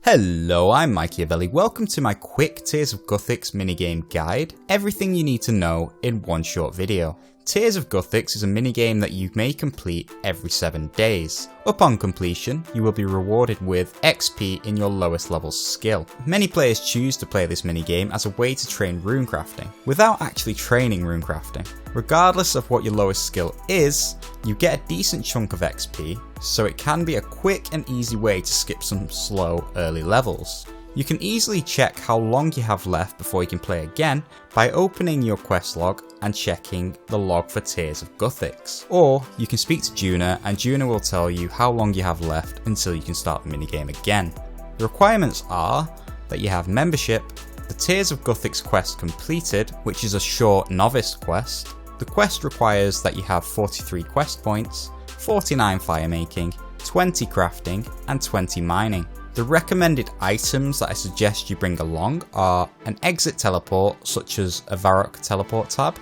Hello, I'm Machiavelli. Welcome to my quick Tears of Guthix minigame guide. Everything you need to know in one short video. Tears of Guthix is a minigame that you may complete every 7 days. Upon completion, you will be rewarded with XP in your lowest level skill. Many players choose to play this minigame as a way to train runecrafting, without actually training runecrafting. Regardless of what your lowest skill is, you get a decent chunk of XP, so it can be a quick and easy way to skip some slow early levels. You can easily check how long you have left before you can play again by opening your quest log and checking the log for Tears of Guthix. Or you can speak to Juna and Juna will tell you how long you have left until you can start the minigame again. The requirements are that you have membership, the Tears of Guthix quest completed, which is a short novice quest. The quest requires that you have 43 quest points, 49 firemaking, 20 crafting and 20 mining. The recommended items that I suggest you bring along are an exit teleport such as a Varrock teleport tab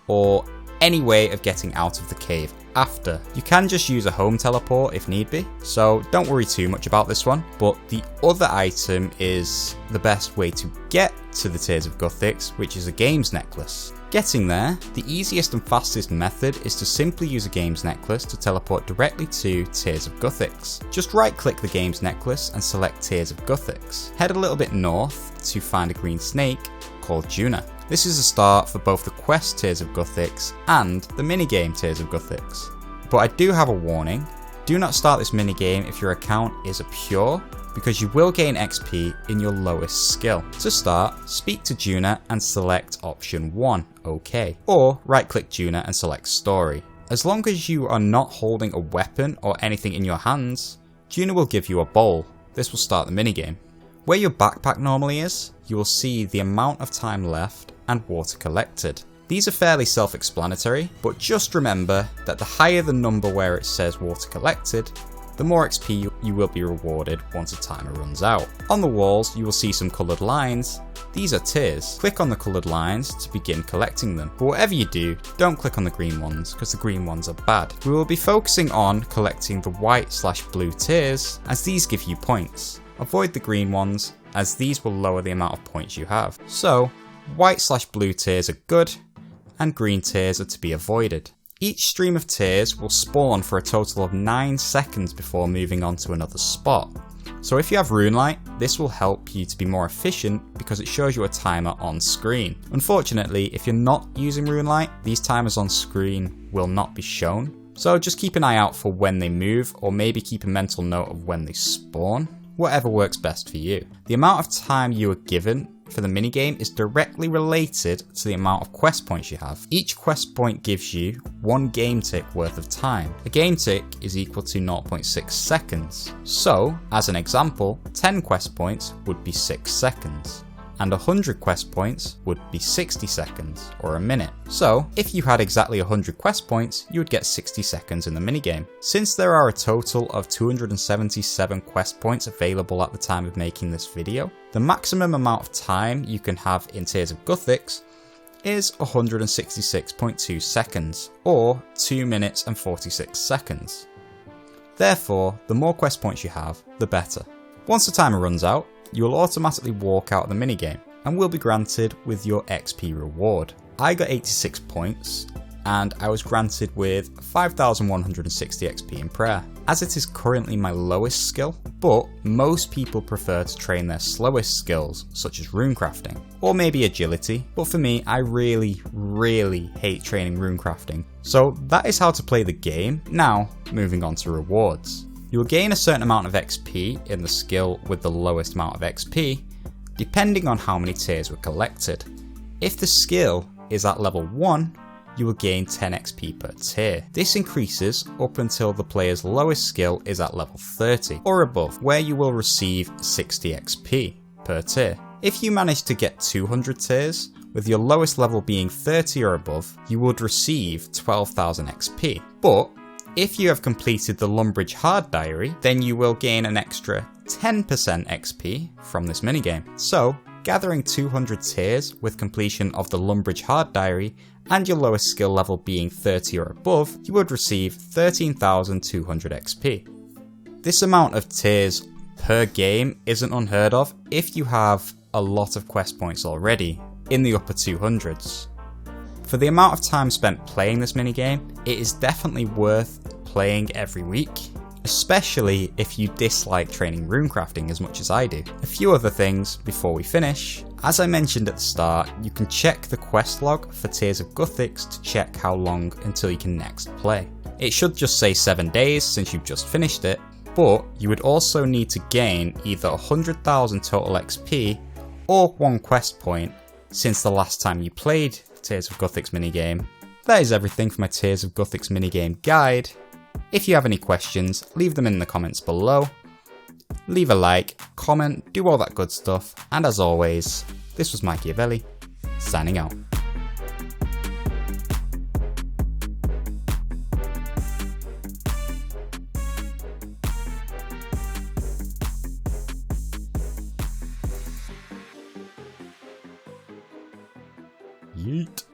or any way of getting out of the cave after. You can just use a home teleport if need be, so don't worry too much about this one, but the other item is the best way to get to the Tears of Guthix, which is a games necklace. Getting there, the easiest and fastest method is to simply use a games necklace to teleport directly to Tears of Guthix. Just right click the games necklace and select Tears of Guthix. Head a little bit north to find a green snake called Juna. This is a start for both the quest Tears of Guthix and the minigame Tears of Guthix. But I do have a warning, do not start this minigame if your account is a pure, because you will gain XP in your lowest skill. To start, speak to Juna and select option 1, OK, or right click Juna and select story. As long as you are not holding a weapon or anything in your hands, Juna will give you a bowl. This will start the minigame. Where your backpack normally is, you will see the amount of time left and water collected. These are fairly self-explanatory, but just remember that the higher the number where it says water collected, the more XP you will be rewarded once a timer runs out. On the walls you will see some coloured lines. These are tiers. Click on the coloured lines to begin collecting them. But whatever you do, don't click on the green ones because the green ones are bad. We will be focusing on collecting the white/blue tiers as these give you points. Avoid the green ones as these will lower the amount of points you have. So white/blue tiers are good and green tiers are to be avoided. Each stream of tiers will spawn for a total of 9 seconds before moving on to another spot. So if you have Runelight, this will help you to be more efficient because it shows you a timer on screen. Unfortunately, if you're not using Runelight, these timers on screen will not be shown. So just keep an eye out for when they move, or maybe keep a mental note of when they spawn. Whatever works best for you. The amount of time you are given for the minigame is directly related to the amount of quest points you have. Each quest point gives you 1 game tick worth of time. A game tick is equal to 0.6 seconds. So, as an example, 10 quest points would be 6 seconds. And 100 quest points would be 60 seconds, or a minute. So, if you had exactly 100 quest points, you would get 60 seconds in the minigame. Since there are a total of 277 quest points available at the time of making this video, the maximum amount of time you can have in Tears of Guthix is 166.2 seconds, or 2 minutes and 46 seconds. Therefore, the more quest points you have, the better. Once the timer runs out, you will automatically walk out of the minigame and will be granted with your XP reward. I got 86 points and I was granted with 5,160 XP in prayer, as it is currently my lowest skill, but most people prefer to train their slowest skills such as runecrafting or maybe agility, but for me I really hate training runecrafting. So that is how to play the game. Now moving on to rewards. You will gain a certain amount of XP in the skill with the lowest amount of XP, depending on how many tiers were collected. If the skill is at level 1, you will gain 10 XP per tier. This increases up until the player's lowest skill is at level 30 or above, where you will receive 60 XP per tier. If you manage to get 200 tiers, with your lowest level being 30 or above, you would receive 12,000 XP. But if you have completed the Lumbridge Hard Diary, then you will gain an extra 10% XP from this minigame. So, gathering 200 tiers with completion of the Lumbridge Hard Diary and your lowest skill level being 30 or above, you would receive 13,200 XP. This amount of tiers per game isn't unheard of if you have a lot of quest points already, in the upper 200s. For the amount of time spent playing this minigame, it is definitely worth playing every week, especially if you dislike training runecrafting as much as I do. A few other things before we finish. As I mentioned at the start, you can check the quest log for Tears of Guthix to check how long until you can next play. It should just say 7 days since you've just finished it, but you would also need to gain either 100,000 total XP or 1 quest point since the last time you played Tears of Guthix minigame. That is everything for my Tears of Guthix minigame guide. If you have any questions, leave them in the comments below. Leave a like, comment, do all that good stuff, and as always, this was Mikeyvelli, signing out. Yeet.